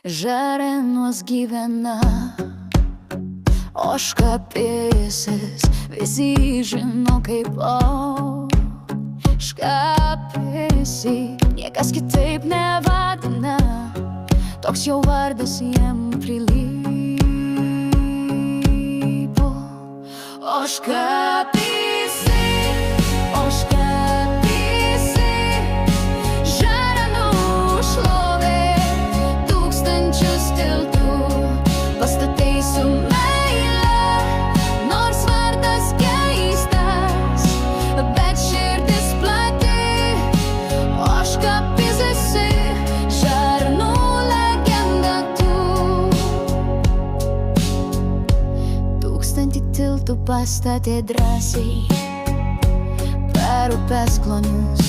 Žarenuos gyvena ožkapėsis, visi žino kaip ožkapėsi, niekas kitaip nevadina, toks jau vardas jiem prilypo. Ožkapėsi, ožkapėsi, žarenų šlovė, tūkstančius tiltų pastatai su meile, nors vardas keistas, bet širdis plati. Ožkapėsi, žarenų legenda tu. 1000 tiltų pastatė drąsiai per upės klonius,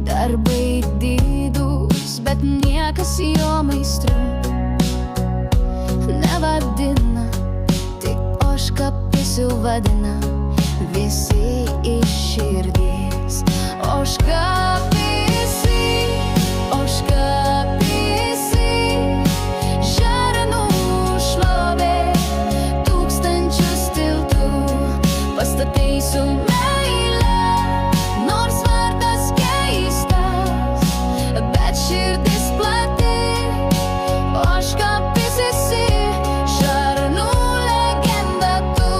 darbai didūs, bet niekas jo meistrų nevadina, tik ožkapėsiu vadina visi iš širdies. Ožkapėsi, ožkapėsi, žarenų šlovė, tūkstančius tiltų pastatai su meile, nors vardas keistas, bet širdis plati. Ožkapėsi, žarenų legenda tu.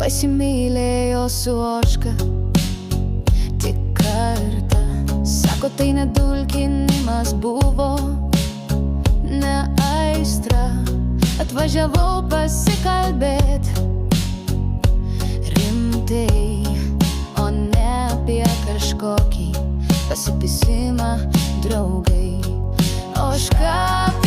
Pasimylėjo su ožka tik kartą, sako tai nedulkinimas buvo, ne aistra. Atvažiavau pasikalbėt rimtai, o ne apie kažkokį pasipysimą, draugai. Ožkapėsi,